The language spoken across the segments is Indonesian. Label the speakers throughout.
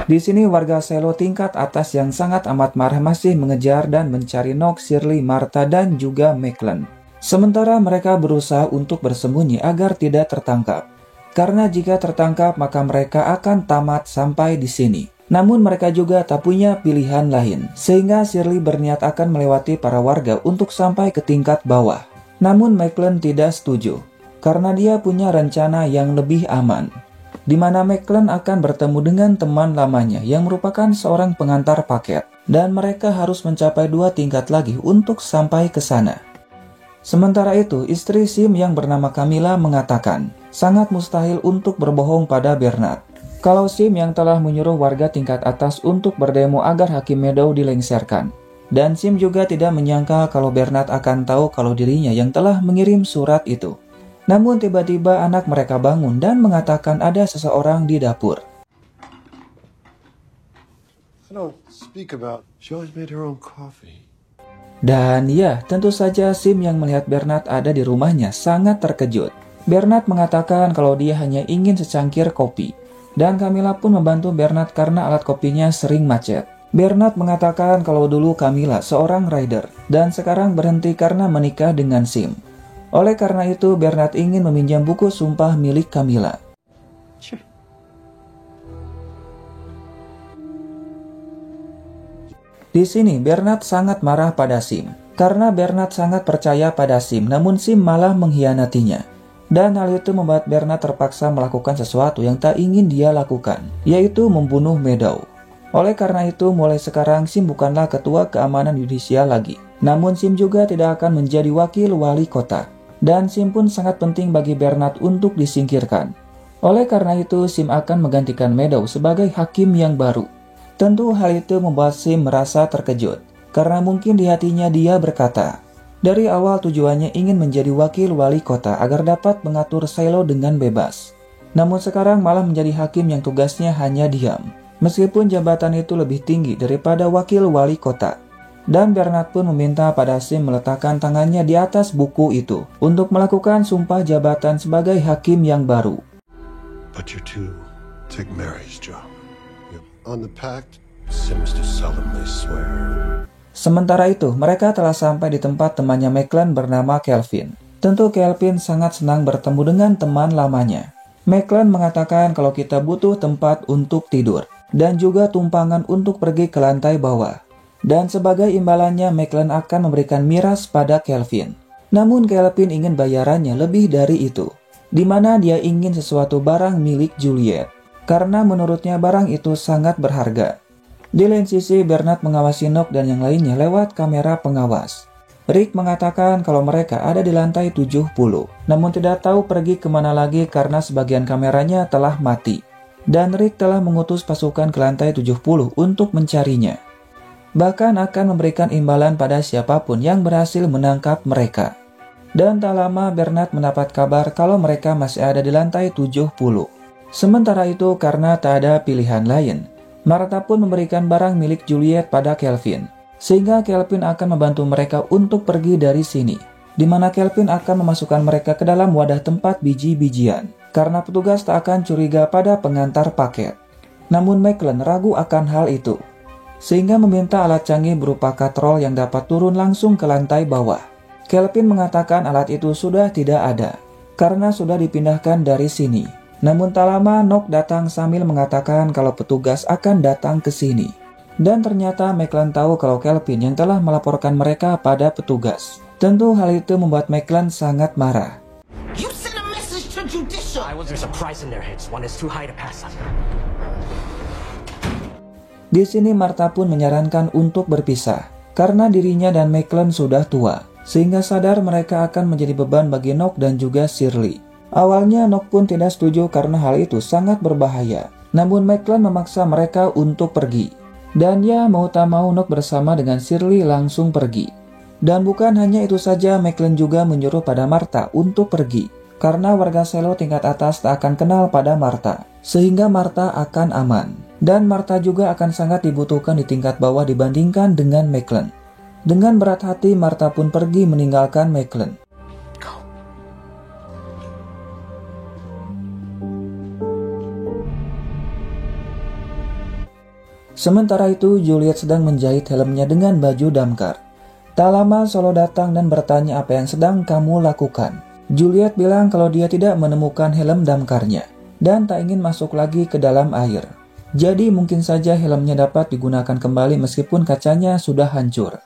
Speaker 1: Di sini warga selo tingkat atas yang sangat amat marah masih mengejar dan mencari Nock, Shirley, Martha, dan juga Macklin. Sementara mereka berusaha untuk bersembunyi agar tidak tertangkap. Karena jika tertangkap maka mereka akan tamat sampai di sini. Namun mereka juga tak punya pilihan lain, sehingga Shirley berniat akan melewati para warga untuk sampai ke tingkat bawah. Namun Macklin tidak setuju, karena dia punya rencana yang lebih aman, di mana Macklin akan bertemu dengan teman lamanya yang merupakan seorang pengantar paket, dan mereka harus mencapai 2 tingkat lagi untuk sampai ke sana. Sementara itu, istri Sim yang bernama Camilla mengatakan, sangat mustahil untuk berbohong pada Bernard. Kalau Sim yang telah menyuruh warga tingkat atas untuk berdemo agar Hakim Meadow dilengsarkan. Dan Sim juga tidak menyangka kalau Bernard akan tahu kalau dirinya yang telah mengirim surat itu. Namun tiba-tiba anak mereka bangun dan mengatakan ada seseorang di dapur. Dan ya, tentu saja Sim yang melihat Bernard ada di rumahnya sangat terkejut. Bernard mengatakan kalau dia hanya ingin secangkir kopi. Dan Camilla pun membantu Bernard karena alat kopinya sering macet. Bernard mengatakan kalau dulu Camilla seorang rider dan sekarang berhenti karena menikah dengan Sim. Oleh karena itu Bernard ingin meminjam buku sumpah milik Camilla. Di sini Bernard sangat marah pada Sim karena Bernard sangat percaya pada Sim, namun Sim malah mengkhianatinya. Dan hal itu membuat Bernard terpaksa melakukan sesuatu yang tak ingin dia lakukan, yaitu membunuh Meadow. Oleh karena itu, mulai sekarang Sim bukanlah ketua keamanan yudisial lagi. Namun Sim juga tidak akan menjadi wakil wali kota. Dan Sim pun sangat penting bagi Bernard untuk disingkirkan. Oleh karena itu, Sim akan menggantikan Meadow sebagai hakim yang baru. Tentu hal itu membuat Sim merasa terkejut, karena mungkin di hatinya dia berkata, dari awal tujuannya ingin menjadi wakil wali kota agar dapat mengatur selo dengan bebas. Namun sekarang malah menjadi hakim yang tugasnya hanya diam. Meskipun jabatan itu lebih tinggi daripada wakil wali kota. Dan Bernard pun meminta pada Sim meletakkan tangannya di atas buku itu untuk melakukan sumpah jabatan sebagai hakim yang baru.
Speaker 2: But you're to take Mary's job. On the pact, Sim is to solemnly swear.
Speaker 1: Sementara itu, mereka telah sampai di tempat temannya Macklin bernama Kelvin. Tentu Kelvin sangat senang bertemu dengan teman lamanya. Macklin mengatakan kalau kita butuh tempat untuk tidur, dan juga tumpangan untuk pergi ke lantai bawah. Dan sebagai imbalannya, Macklin akan memberikan miras pada Kelvin. Namun Kelvin ingin bayarannya lebih dari itu, di mana dia ingin sesuatu barang milik Juliet, karena menurutnya barang itu sangat berharga. Di lain sisi, Bernard mengawasi Nock dan yang lainnya lewat kamera pengawas. Rick mengatakan kalau mereka ada di lantai 70, namun tidak tahu pergi kemana lagi karena sebagian kameranya telah mati. Dan Rick telah mengutus pasukan ke lantai 70 untuk mencarinya. Bahkan akan memberikan imbalan pada siapapun yang berhasil menangkap mereka. Dan tak lama Bernard mendapat kabar kalau mereka masih ada di lantai 70. Sementara itu karena tak ada pilihan lain, Martha pun memberikan barang milik Juliet pada Kelvin, sehingga Kelvin akan membantu mereka untuk pergi dari sini, di mana Kelvin akan memasukkan mereka ke dalam wadah tempat biji-bijian, karena petugas tak akan curiga pada pengantar paket. Namun Macklin ragu akan hal itu, sehingga meminta alat canggih berupa katrol yang dapat turun langsung ke lantai bawah. Kelvin mengatakan alat itu sudah tidak ada, karena sudah dipindahkan dari sini. Namun tak lama Nock datang sambil mengatakan kalau petugas akan datang ke sini. Dan ternyata Macklin tahu kalau Kelvin yang telah melaporkan mereka pada petugas. Tentu hal itu membuat Macklin sangat marah. Di sini Martha pun menyarankan untuk berpisah, karena dirinya dan Macklin sudah tua, sehingga sadar mereka akan menjadi beban bagi Nock dan juga Shirley. Awalnya Nock pun tidak setuju karena hal itu sangat berbahaya. Namun Macklin memaksa mereka untuk pergi. Dan ya mau tak mau Nock bersama dengan Shirley langsung pergi. Dan bukan hanya itu saja, Macklin juga menyuruh pada Martha untuk pergi. Karena warga selo tingkat atas tak akan kenal pada Martha. Sehingga Martha akan aman. Dan Martha juga akan sangat dibutuhkan di tingkat bawah dibandingkan dengan Macklin. Dengan berat hati Martha pun pergi meninggalkan Macklin. Sementara itu, Juliet sedang menjahit helmnya dengan baju damkar. Tak lama Solo datang dan bertanya apa yang sedang kamu lakukan. Juliet bilang kalau dia tidak menemukan helm damkarnya dan tak ingin masuk lagi ke dalam air. Jadi mungkin saja helmnya dapat digunakan kembali meskipun kacanya sudah hancur.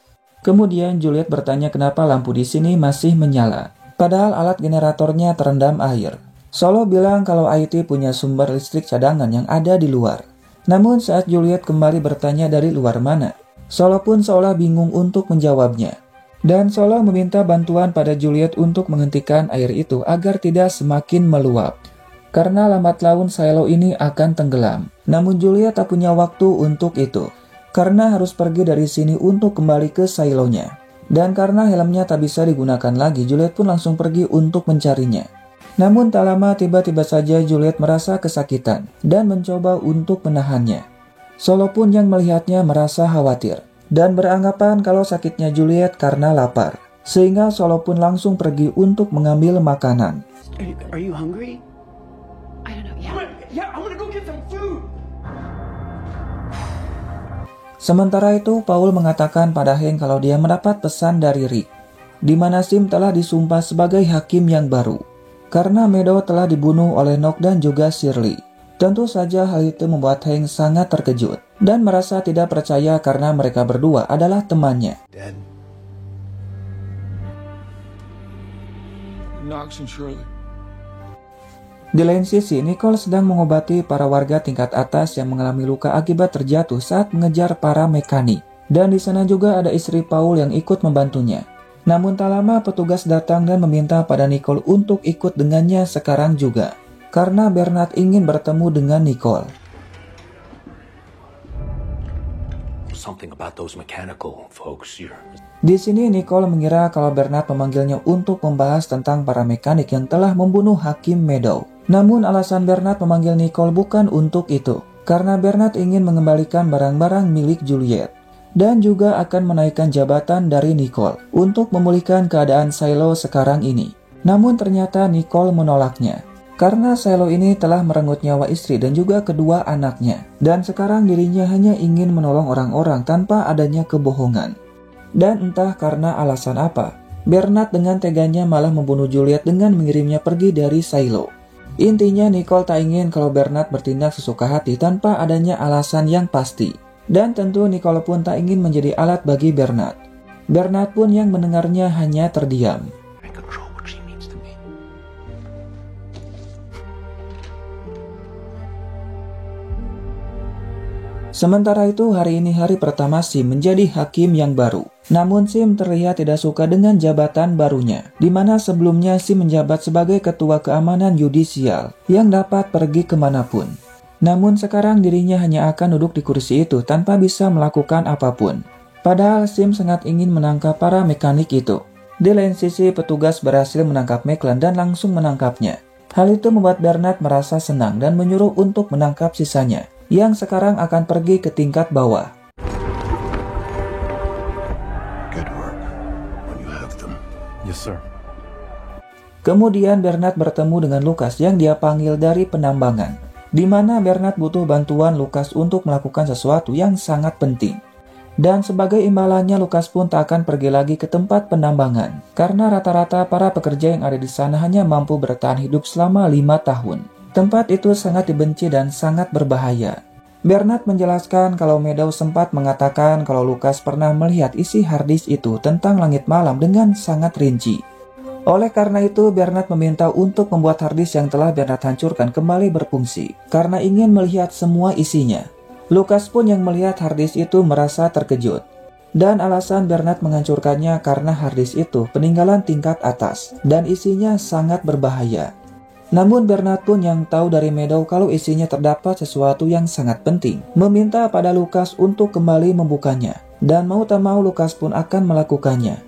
Speaker 1: Kemudian Juliet bertanya kenapa lampu di sini masih menyala, padahal alat generatornya terendam air. Solo bilang kalau IT punya sumber listrik cadangan yang ada di luar. Namun saat Juliet kembali bertanya dari luar mana, Solo pun seolah bingung untuk menjawabnya. Dan Solo meminta bantuan pada Juliet untuk menghentikan air itu agar tidak semakin meluap. Karena lambat laun silo ini akan tenggelam. Namun Juliet tak punya waktu untuk itu, karena harus pergi dari sini untuk kembali ke silonya. Dan karena helmnya tak bisa digunakan lagi, Juliet pun langsung pergi untuk mencarinya. Namun tak lama tiba-tiba saja Juliet merasa kesakitan dan mencoba untuk menahannya. Solo pun yang melihatnya merasa khawatir dan beranggapan kalau sakitnya Juliet karena lapar. Sehingga Solo pun langsung pergi untuk mengambil makanan.
Speaker 3: Are you hungry?
Speaker 4: I don't know. Yeah.
Speaker 3: I want to go get some food.
Speaker 1: Sementara itu, Paul mengatakan pada Hank kalau dia mendapat pesan dari Rick, di mana Sim telah disumpah sebagai hakim yang baru, karena Meadow telah dibunuh oleh Nock dan juga Shirley. Tentu saja hal itu membuat Hank sangat terkejut, dan merasa tidak percaya karena mereka berdua adalah temannya.
Speaker 2: Dead.
Speaker 5: Knox and Shirley.
Speaker 1: Di lain sisi, Nicole sedang mengobati para warga tingkat atas yang mengalami luka akibat terjatuh saat mengejar para mekanik. Dan di sana juga ada istri Paul yang ikut membantunya. Namun tak lama petugas datang dan meminta pada Nicole untuk ikut dengannya sekarang juga. Karena Bernard ingin bertemu dengan Nicole.
Speaker 6: Something about those mechanical folks here.
Speaker 1: Di sini Nicole mengira kalau Bernard memanggilnya untuk membahas tentang para mekanik yang telah membunuh Hakim Meadow. Namun alasan Bernard memanggil Nicole bukan untuk itu, karena Bernard ingin mengembalikan barang-barang milik Juliet dan juga akan menaikkan jabatan dari Nicole untuk memulihkan keadaan Silo sekarang ini. Namun ternyata Nicole menolaknya, karena Silo ini telah merenggut nyawa istri dan juga kedua anaknya, dan sekarang dirinya hanya ingin menolong orang-orang tanpa adanya kebohongan. Dan entah karena alasan apa, Bernard dengan teganya malah membunuh Juliet dengan mengirimnya pergi dari Silo. Intinya Nicole tak ingin kalau Bernard bertindak sesuka hati tanpa adanya alasan yang pasti. Dan tentu Nicole pun tak ingin menjadi alat bagi Bernard. Bernard pun yang mendengarnya hanya terdiam. Sementara itu hari ini hari pertama Sim menjadi hakim yang baru. Namun Sim terlihat tidak suka dengan jabatan barunya, di mana sebelumnya Sim menjabat sebagai ketua keamanan yudisial yang dapat pergi kemanapun. Namun sekarang dirinya hanya akan duduk di kursi itu tanpa bisa melakukan apapun. Padahal Sim sangat ingin menangkap para mekanik itu. Di lain sisi petugas berhasil menangkap Macklin dan langsung menangkapnya. Hal itu membuat Bernard merasa senang dan menyuruh untuk menangkap sisanya, yang sekarang akan pergi ke tingkat bawah.
Speaker 2: Good work when you have them.
Speaker 6: Yes, sir.
Speaker 1: Kemudian Bernard bertemu dengan Lucas yang dia panggil dari penambangan, di mana Bernard butuh bantuan Lucas untuk melakukan sesuatu yang sangat penting. Dan sebagai imbalannya Lucas pun tak akan pergi lagi ke tempat penambangan, karena rata-rata para pekerja yang ada di sana hanya mampu bertahan hidup selama 5 tahun. Tempat itu sangat dibenci dan sangat berbahaya. Bernard menjelaskan kalau Meadow sempat mengatakan kalau Lucas pernah melihat isi harddisk itu tentang langit malam dengan sangat rinci. Oleh karena itu, Bernard meminta untuk membuat harddisk yang telah Bernard hancurkan kembali berfungsi, karena ingin melihat semua isinya. Lucas pun yang melihat harddisk itu merasa terkejut. Dan alasan Bernard menghancurkannya karena harddisk itu peninggalan tingkat atas, dan isinya sangat berbahaya. Namun Bernard pun yang tahu dari Meadow kalau isinya terdapat sesuatu yang sangat penting, meminta pada Lucas untuk kembali membukanya, dan mau tak mau Lucas pun akan melakukannya.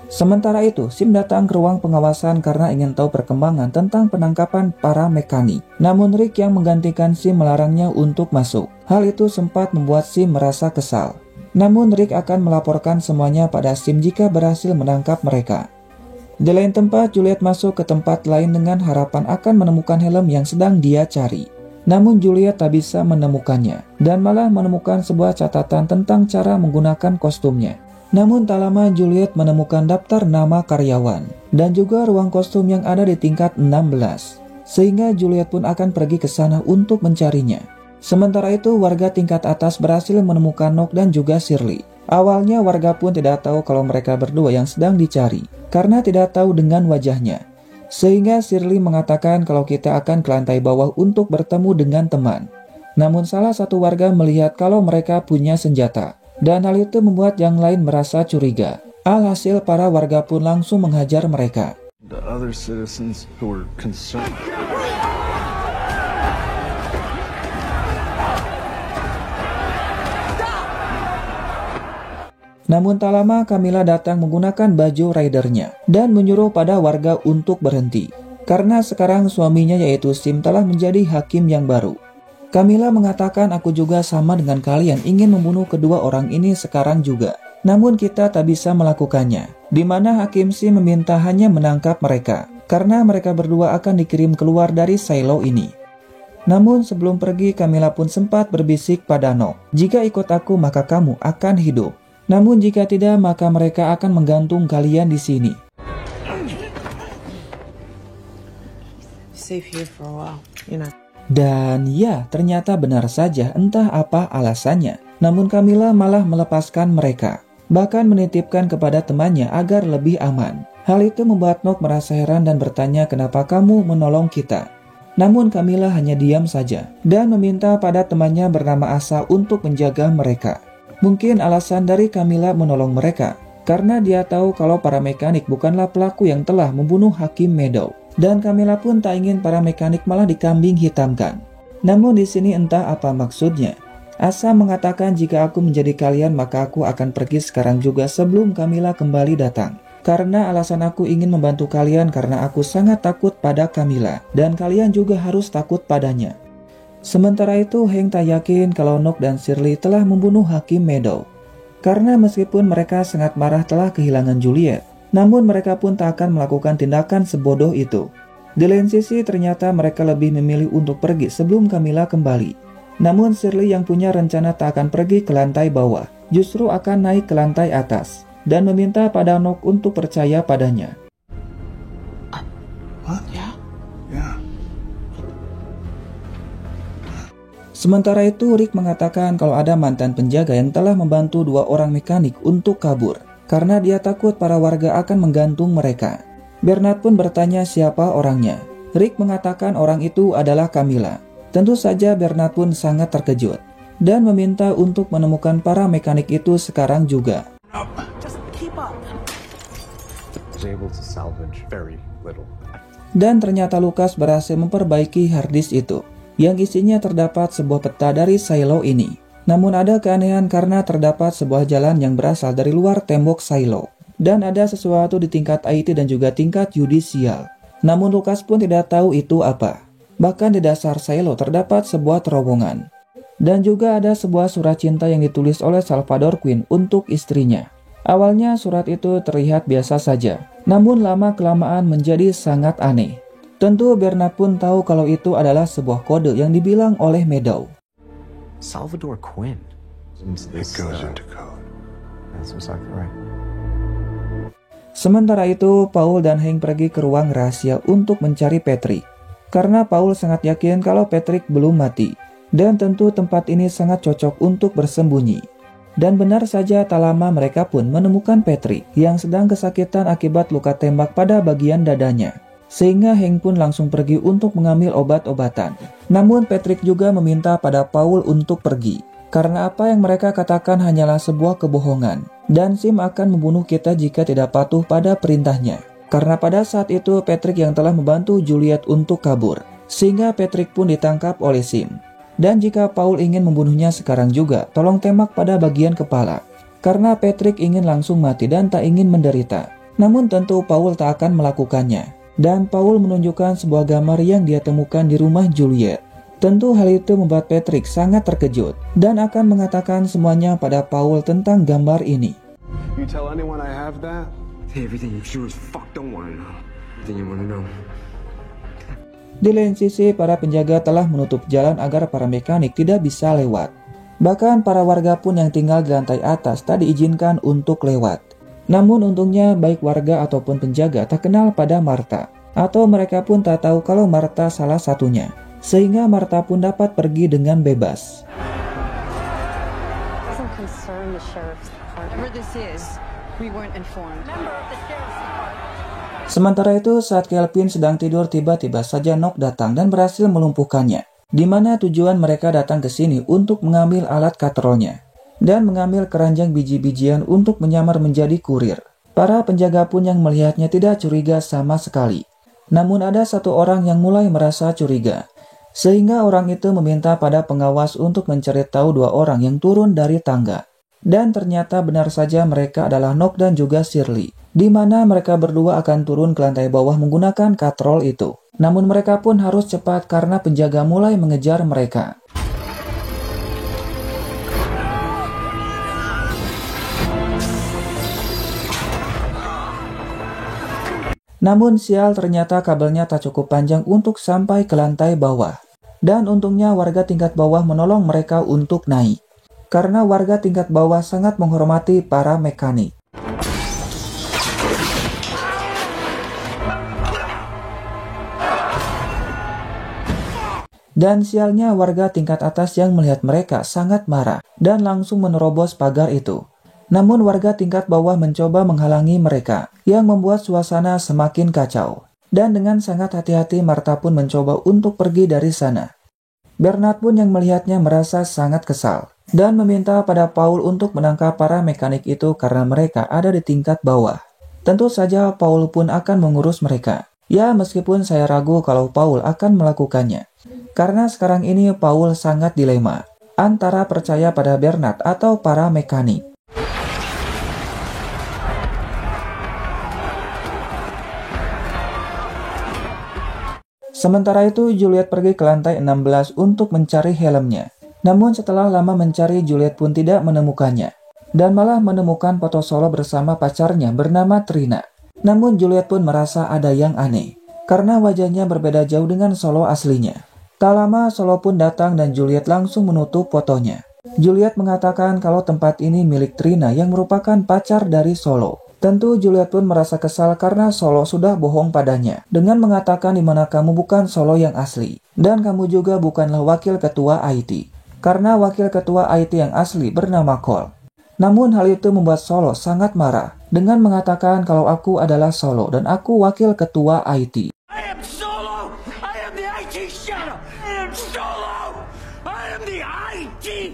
Speaker 1: Sementara itu, Sim datang ke ruang pengawasan karena ingin tahu perkembangan tentang penangkapan para mekanik. Namun Rick yang menggantikan Sim melarangnya untuk masuk. Hal itu sempat membuat Sim merasa kesal. Namun Rick akan melaporkan semuanya pada Sim jika berhasil menangkap mereka. Di lain tempat, Juliet masuk ke tempat lain dengan harapan akan menemukan helm yang sedang dia cari. Namun Juliet tak bisa menemukannya, dan malah menemukan sebuah catatan tentang cara menggunakan kostumnya. Namun tak lama Juliet menemukan daftar nama karyawan, dan juga ruang kostum yang ada di tingkat 16. Sehingga Juliet pun akan pergi ke sana untuk mencarinya. Sementara itu warga tingkat atas berhasil menemukan Nock dan juga Shirley. Awalnya warga pun tidak tahu kalau mereka berdua yang sedang dicari, karena tidak tahu dengan wajahnya. Sehingga Shirley mengatakan kalau kita akan ke lantai bawah untuk bertemu dengan teman. Namun salah satu warga melihat kalau mereka punya senjata, dan hal itu membuat yang lain merasa curiga. Alhasil para warga pun langsung menghajar mereka.
Speaker 5: The other citizens who were concerned.
Speaker 1: Namun tak lama Camilla datang menggunakan baju raidernya dan menyuruh pada warga untuk berhenti. Karena sekarang suaminya yaitu Sim telah menjadi hakim yang baru. Camilla mengatakan aku juga sama dengan kalian ingin membunuh kedua orang ini sekarang juga. Namun kita tak bisa melakukannya. Di mana Hakim Sim meminta hanya menangkap mereka. Karena mereka berdua akan dikirim keluar dari silo ini. Namun sebelum pergi Camilla pun sempat berbisik pada Nock. Jika ikut aku maka kamu akan hidup. Namun jika tidak maka mereka akan menggantung kalian di sini.
Speaker 7: Safe here for a while, you know.
Speaker 1: Dan ya, ternyata benar saja entah apa alasannya. Namun Camilla malah melepaskan mereka. Bahkan menitipkan kepada temannya agar lebih aman. Hal itu membuat Nock merasa heran dan bertanya kenapa kamu menolong kita. Namun Camilla hanya diam saja dan meminta pada temannya bernama Asa untuk menjaga mereka. Mungkin alasan dari Camilla menolong mereka karena dia tahu kalau para mekanik bukanlah pelaku yang telah membunuh Hakim Meadow. Dan Camilla pun tak ingin para mekanik malah dikambing hitamkan. Namun di sini entah apa maksudnya. Asa mengatakan jika aku menjadi kalian maka aku akan pergi sekarang juga sebelum Camilla kembali datang. Karena alasan aku ingin membantu kalian karena aku sangat takut pada Camilla. Dan kalian juga harus takut padanya. Sementara itu Hank tak yakin kalau Nock dan Shirley telah membunuh Hakim Meadow. Karena meskipun mereka sangat marah telah kehilangan Juliet, namun mereka pun tak akan melakukan tindakan sebodoh itu. Di lain sisi ternyata mereka lebih memilih untuk pergi sebelum Camilla kembali. Namun Shirley yang punya rencana tak akan pergi ke lantai bawah, justru akan naik ke lantai atas dan meminta pada Nock untuk percaya padanya.
Speaker 5: What?
Speaker 7: Yeah.
Speaker 5: Yeah.
Speaker 1: Sementara itu Rick mengatakan kalau ada mantan penjaga yang telah membantu dua orang mekanik untuk kabur karena dia takut para warga akan menggantung mereka. Bernard pun bertanya siapa orangnya. Rick mengatakan orang itu adalah Camilla. Tentu saja Bernard pun sangat terkejut dan meminta untuk menemukan para mekanik itu sekarang juga.
Speaker 3: Just keep up.
Speaker 6: Was able to salvage very little.
Speaker 1: Dan ternyata Lucas berhasil memperbaiki harddisk itu yang isinya terdapat sebuah peta dari silo ini. Namun ada keanehan karena terdapat sebuah jalan yang berasal dari luar tembok silo. Dan ada sesuatu di tingkat IT dan juga tingkat yudisial. Namun Lucas pun tidak tahu itu apa. Bahkan di dasar silo terdapat sebuah terowongan. Dan juga ada sebuah surat cinta yang ditulis oleh Salvador Quinn untuk istrinya. Awalnya surat itu terlihat biasa saja. Namun lama-kelamaan menjadi sangat aneh. Tentu Bernard pun tahu kalau itu adalah sebuah kode yang dibilang oleh Meadow.
Speaker 6: Salvador Quinn.
Speaker 2: It goes into code.
Speaker 6: That's exactly right.
Speaker 1: Sementara itu, Paul dan Hank pergi ke ruang rahasia untuk mencari Patrick. Karena Paul sangat yakin kalau Patrick belum mati. Dan tentu tempat ini sangat cocok untuk bersembunyi. Dan benar saja tak lama mereka pun menemukan Patrick yang sedang kesakitan akibat luka tembak pada bagian dadanya. Sehingga Hank pun langsung pergi untuk mengambil obat-obatan. Namun Patrick juga meminta pada Paul untuk pergi. Karena apa yang mereka katakan hanyalah sebuah kebohongan. Dan Sim akan membunuh kita jika tidak patuh pada perintahnya. Karena pada saat itu Patrick yang telah membantu Juliet untuk kabur. Sehingga Patrick pun ditangkap oleh Sim. Dan jika Paul ingin membunuhnya sekarang juga, tolong tembak pada bagian kepala. Karena Patrick ingin langsung mati dan tak ingin menderita. Namun tentu Paul tak akan melakukannya. Dan Paul menunjukkan sebuah gambar yang dia temukan di rumah Juliet. Tentu hal itu membuat Patrick sangat terkejut dan akan mengatakan semuanya pada Paul tentang gambar ini.
Speaker 5: You tell anyone I have that,
Speaker 7: Everything you sure as fuck don't wanna know. Everything you wanna know.
Speaker 1: Di lain sisi, para penjaga telah menutup jalan agar para mekanik tidak bisa lewat. Bahkan para warga pun yang tinggal di lantai atas tak diizinkan untuk lewat. Namun untungnya baik warga ataupun penjaga tak kenal pada Martha. Atau mereka pun tak tahu kalau Martha salah satunya. Sehingga Martha pun dapat pergi dengan bebas.
Speaker 4: Doesn't concern the sheriff's department. Whatever this is, we weren't informed.
Speaker 3: Member of the sheriff's department.
Speaker 1: Sementara itu, saat Kelvin sedang tidur, tiba-tiba saja Nock datang dan berhasil melumpuhkannya. Di mana tujuan mereka datang ke sini untuk mengambil alat katrolnya dan mengambil keranjang biji-bijian untuk menyamar menjadi kurir. Para penjaga pun yang melihatnya tidak curiga sama sekali. Namun ada satu orang yang mulai merasa curiga. Sehingga orang itu meminta pada pengawas untuk mencari tahu dua orang yang turun dari tangga. Dan ternyata benar saja mereka adalah Nock dan juga Shirley, di mana mereka berdua akan turun ke lantai bawah menggunakan katrol itu. Namun mereka pun harus cepat karena penjaga mulai mengejar mereka. Namun sial, ternyata kabelnya tak cukup panjang untuk sampai ke lantai bawah. Dan untungnya warga tingkat bawah menolong mereka untuk naik. Karena warga tingkat bawah sangat menghormati para mekanik. Dan sialnya warga tingkat atas yang melihat mereka sangat marah dan langsung menerobos pagar itu. Namun warga tingkat bawah mencoba menghalangi mereka yang membuat suasana semakin kacau. Dan dengan sangat hati-hati Martha pun mencoba untuk pergi dari sana. Bernard pun yang melihatnya merasa sangat kesal dan meminta pada Paul untuk menangkap para mekanik itu karena mereka ada di tingkat bawah. Tentu saja Paul pun akan mengurus mereka. Ya, meskipun saya ragu kalau Paul akan melakukannya. Karena sekarang ini Paul sangat dilema antara percaya pada Bernard atau para mekanik. Sementara itu Juliet pergi ke lantai 16 untuk mencari helmnya. Namun setelah lama mencari, Juliet pun tidak menemukannya. Dan malah menemukan foto Solo bersama pacarnya bernama Trina. Namun Juliet pun merasa ada yang aneh. Karena wajahnya berbeda jauh dengan Solo aslinya. Tak lama Solo pun datang dan Juliet langsung menutup fotonya. Juliet mengatakan kalau tempat ini milik Trina yang merupakan pacar dari Solo. Tentu Juliet pun merasa kesal karena Solo sudah bohong padanya dengan mengatakan di mana kamu bukan Solo yang asli dan kamu juga bukanlah wakil ketua IT karena wakil ketua IT yang asli bernama Cole. Namun hal itu membuat Solo sangat marah dengan mengatakan kalau aku adalah Solo dan aku wakil ketua IT.
Speaker 6: I am Solo! I am the IT shadow! I am Solo! I am the IT!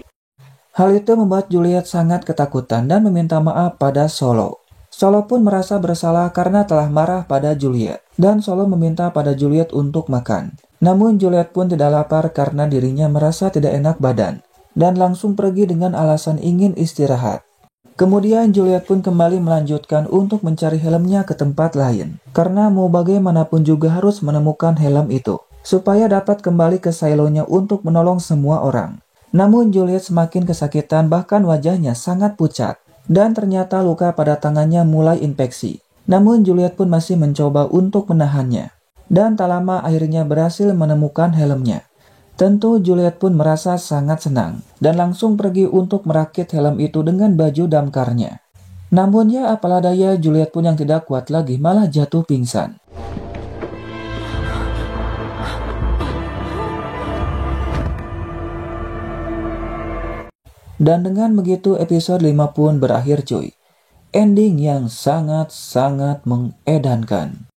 Speaker 1: Hal itu membuat Juliet sangat ketakutan dan meminta maaf pada Solo. Solo pun merasa bersalah karena telah marah pada Juliet, dan Solo meminta pada Juliet untuk makan. Namun Juliet pun tidak lapar karena dirinya merasa tidak enak badan, dan langsung pergi dengan alasan ingin istirahat. Kemudian Juliet pun kembali melanjutkan untuk mencari helmnya ke tempat lain, karena mau bagaimanapun juga harus menemukan helm itu, supaya dapat kembali ke silonya untuk menolong semua orang. Namun Juliet semakin kesakitan, bahkan wajahnya sangat pucat. Dan ternyata luka pada tangannya mulai infeksi. Namun Juliet pun masih mencoba untuk menahannya. Dan tak lama akhirnya berhasil menemukan helmnya. Tentu Juliet pun merasa sangat senang. Dan langsung pergi untuk merakit helm itu dengan baju damkarnya. Namun ya apalah daya, Juliet pun yang tidak kuat lagi malah jatuh pingsan. Dan dengan begitu episode 5 pun berakhir cuy. Ending yang sangat-sangat mengedankan.